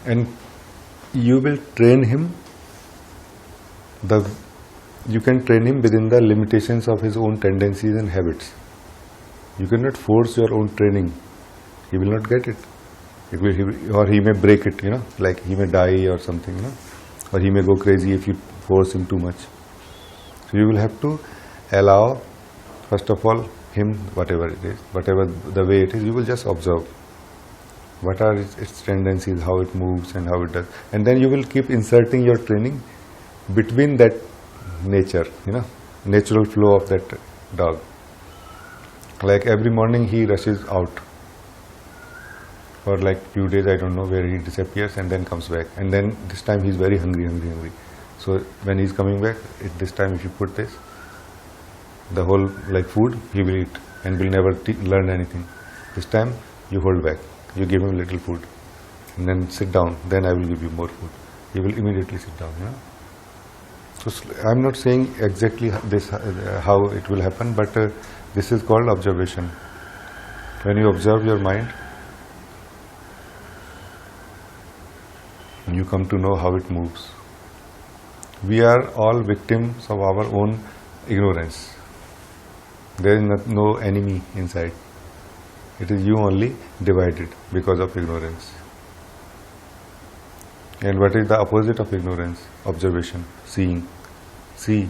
and you will train him. You can train him within the limitations of his own tendencies and habits. You cannot force your own training. He will not get it. Or he may break it, like he may die or something, or he may go crazy if you force him too much. So you will have to allow, first of all, him, whatever it is, whatever the way it is, you will just observe. What are its tendencies, how it moves and how it does. And then you will keep inserting your training between that nature, natural flow of that dog. Like every morning he rushes out. For like few days, I don't know where he disappears and then comes back. And then this time he's very hungry. So when he's coming back, this time if you put this, the whole like food, he will eat and will never learn anything. This time you hold back. You give him little food and then sit down. Then I will give you more food. He will immediately sit down. So I'm not saying exactly this how it will happen, but this is called observation. When you observe your mind, you come to know how it moves. We are all victims of our own ignorance. There is no enemy inside. It is you only divided because of ignorance. And what is the opposite of ignorance? Observation, seeing. See,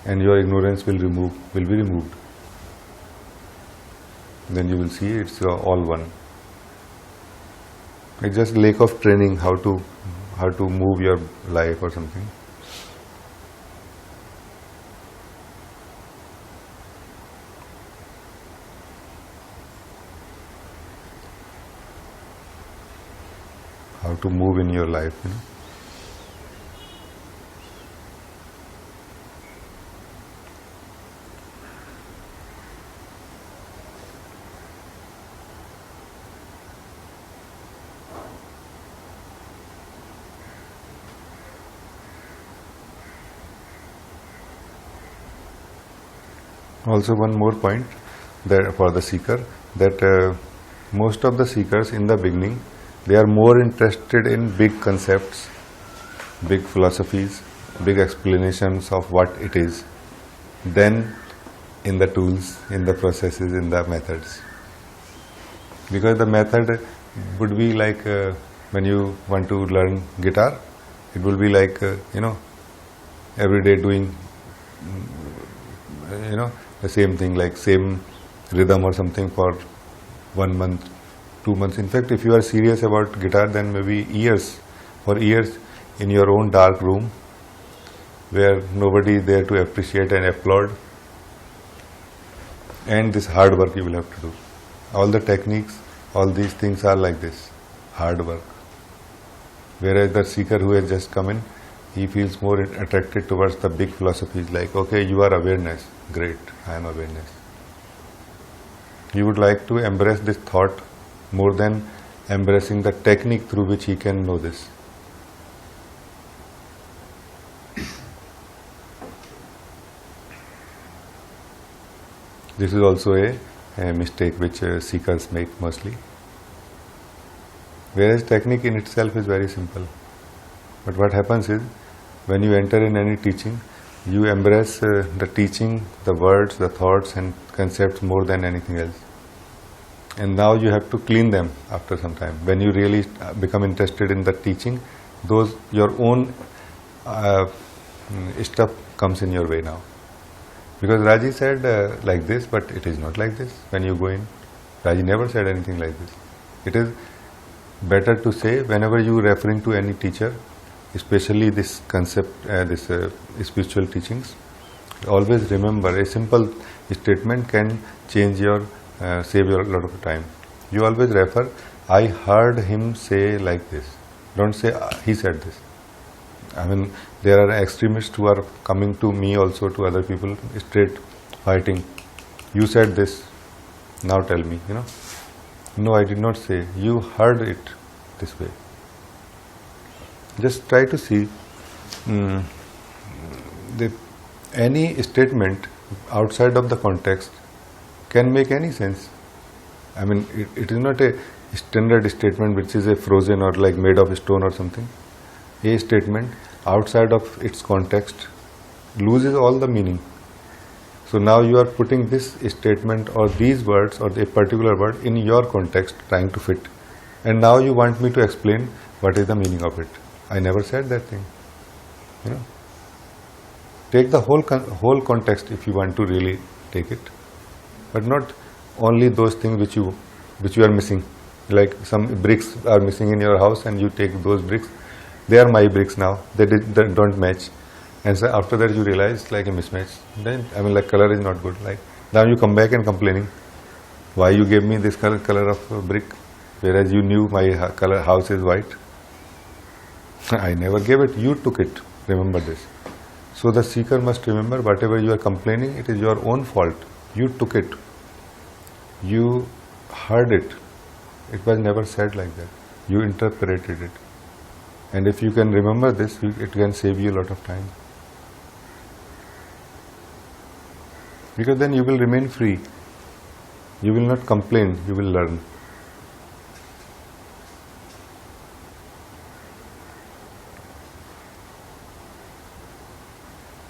and your ignorance will be removed. Then you will see it's all one. It's just lack of training how to move your life or something. How to move in your life, Also one more point that for the seeker, that most of the seekers in the beginning, they are more interested in big concepts, big philosophies, big explanations of what it is, than in the tools, in the processes, in the methods. Because the method would be like when you want to learn guitar, it will be like every day doing the same thing, like same rhythm or something for 1 month, 2 months. In fact, if you are serious about guitar, then maybe years in your own dark room where nobody is there to appreciate and applaud, and this hard work you will have to do. All the techniques, all these things are like this, hard work. Whereas the seeker who has just come in, he feels more attracted towards the big philosophies, like, okay, you are awareness, great, I am awareness. He would like to embrace this thought more than embracing the technique through which he can know this. This is also a mistake which seekers make mostly. Whereas technique in itself is very simple. But what happens is, when you enter in any teaching, you embrace the teaching, the words, the thoughts and concepts more than anything else. And now you have to clean them after some time. When you really become interested in the teaching, those your own stuff comes in your way now. Because Rajee said like this, but it is not like this when you go in. Rajee never said anything like this. It is better to say, whenever you referring to any teacher, especially this concept, spiritual teachings, always remember a simple statement can change your, save your a lot of time. You always refer, I heard him say like this. Don't say, he said this. I mean, there are extremists who are coming to me also, to other people, straight fighting. You said this, now tell me, No, I did not say. You heard it this way. Just try to see any statement outside of the context can make any sense. I mean, it is not a standard statement which is a frozen or like made of stone or something. A statement outside of its context loses all the meaning. So now you are putting this statement or these words or a particular word in your context, trying to fit. And now you want me to explain what is the meaning of it. I never said that thing. Take the whole context if you want to really take it, but not only those things which you are missing. Like some bricks are missing in your house, and you take those bricks. They are my bricks now. They don't match, and so after that you realize it's like a mismatch. Then like color is not good. Like now you come back and complaining, why you gave me this color of brick, whereas you knew my house is white. I never gave it, you took it. Remember this. So the seeker must remember, whatever you are complaining, it is your own fault. You took it. You heard it. It was never said like that. You interpreted it. And if you can remember this, it can save you a lot of time. Because then you will remain free. You will not complain, you will learn.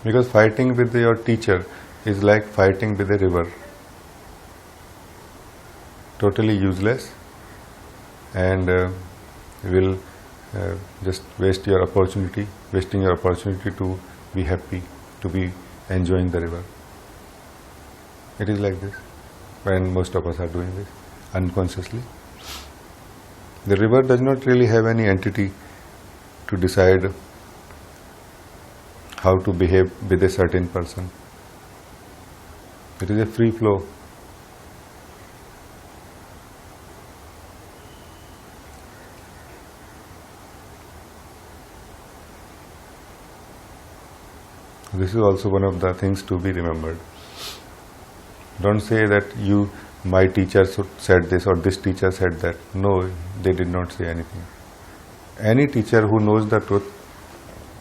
Because fighting with your teacher is like fighting with a river. Totally useless, and will just wasting your opportunity to be happy, to be enjoying the river. It is like this, when most of us are doing this unconsciously. The river does not really have any entity to decide how to behave with a certain person. It is a free flow. This is also one of the things to be remembered. Don't say that my teacher said this or this teacher said that. No, they did not say anything. Any teacher who knows the truth,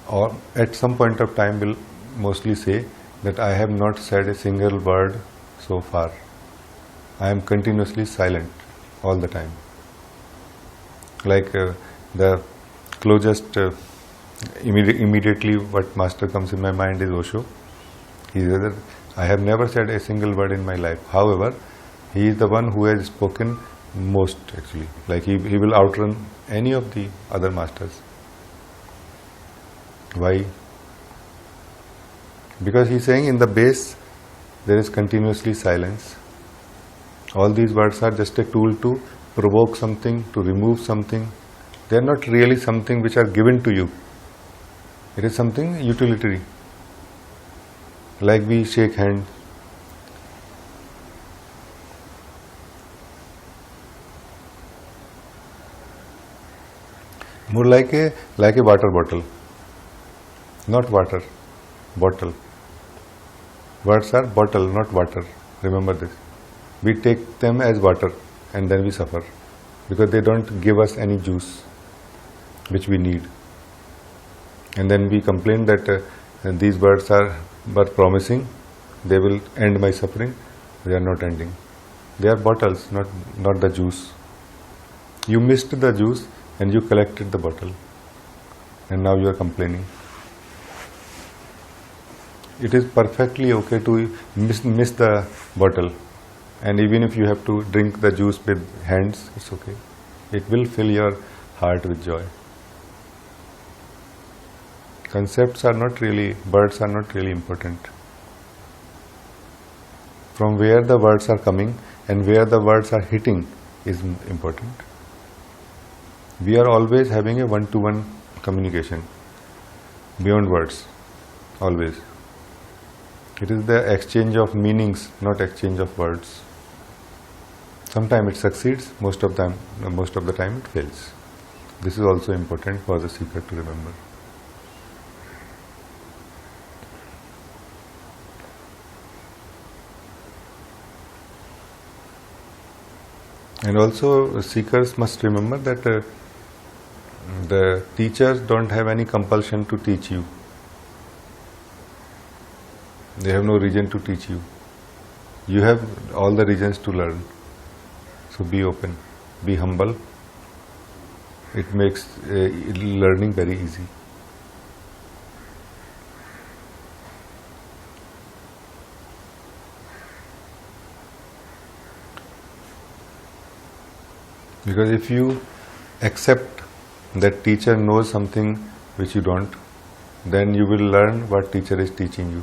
or at some point of time, will mostly say that I have not said a single word so far. I am continuously silent all the time. Like the closest, immediately what master comes in my mind is Osho. He says that I have never said a single word in my life. However, he is the one who has spoken most actually. Like he will outrun any of the other masters. Why? Because he is saying in the base there is continuously silence. All these words are just a tool to provoke something, to remove something. They are not really something which are given to you. It is something utilitarian. Like we shake hands. More like a water bottle. Not water, bottle. Words are bottle, not water. Remember this. We take them as water and then we suffer because they don't give us any juice which we need. And then we complain that these words were promising, they will end my suffering. They are not ending. They are bottles, not the juice. You missed the juice and you collected the bottle, and now you are complaining. It is perfectly okay to miss the bottle, and even if you have to drink the juice with hands, it's okay. It will fill your heart with joy. Concepts are not really, words are not really important. From where the words are coming and where the words are hitting is important. We are always having a one-to-one communication beyond words, always. It is the exchange of meanings, not exchange of words. Sometimes it succeeds, most of the time it fails. This is also important for the seeker to remember. And also seekers must remember that the teachers don't have any compulsion to teach you. They have no reason to teach you. You have all the reasons to learn. So be open, be humble. It makes learning very easy. Because if you accept that teacher knows something which you don't, then you will learn what teacher is teaching you.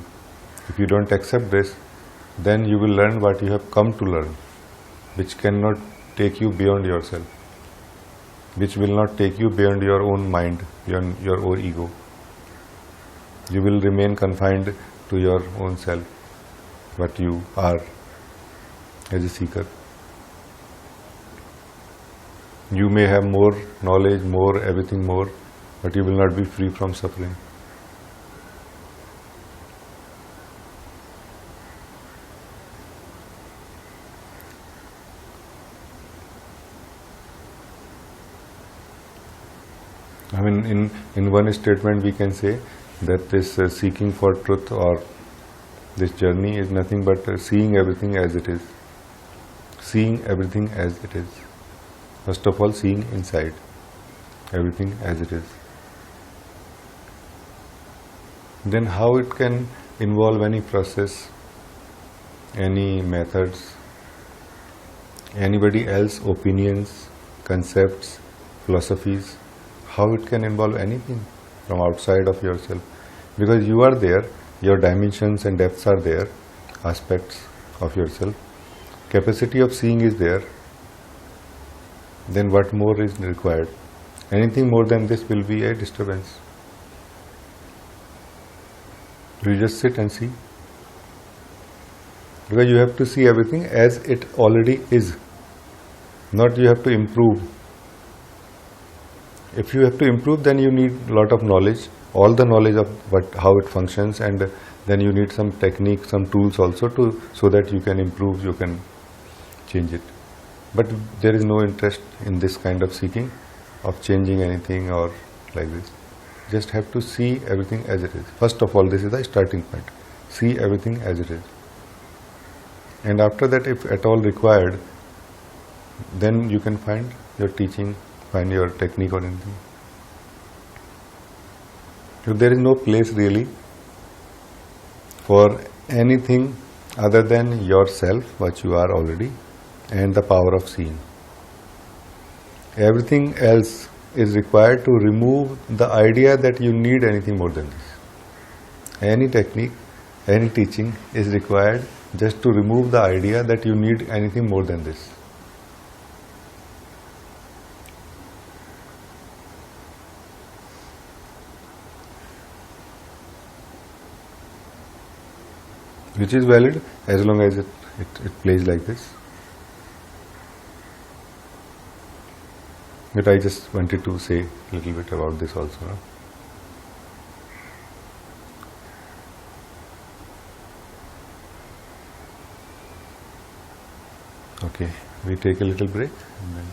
If you don't accept this, then you will learn what you have come to learn, which cannot take you beyond yourself, which will not take you beyond your own mind, beyond your own ego. You will remain confined to your own self, what you are as a seeker. You may have more knowledge, more everything more, but you will not be free from suffering. I mean, in one statement we can say that this seeking for truth or this journey is nothing but seeing everything as it is. Seeing everything as it is. First of all, seeing inside everything as it is. Then how it can involve any process, any methods, anybody else's opinions, concepts, philosophies, how it can involve anything from outside of yourself. Because you are there, your dimensions and depths are there, aspects of yourself. Capacity of seeing is there. Then what more is required? Anything more than this will be a disturbance. You just sit and see. Because you have to see everything as it already is. Not you have to improve. If you have to improve, then you need a lot of knowledge, all the knowledge of how it functions, and then you need some technique, some tools also so that you can improve, you can change it. But there is no interest in this kind of seeking, of changing anything or like this. Just have to see everything as it is. First of all, this is the starting point. See everything as it is. And after that, if at all required, then you can find your teaching, find your technique or anything. So there is no place really for anything other than yourself, what you are already, and the power of seeing. Everything else is required to remove the idea that you need anything more than this. Any technique, any teaching is required just to remove the idea that you need anything more than this. Which is valid as long as it plays like this. But I just wanted to say a little bit about this also. Okay, we take a little break and then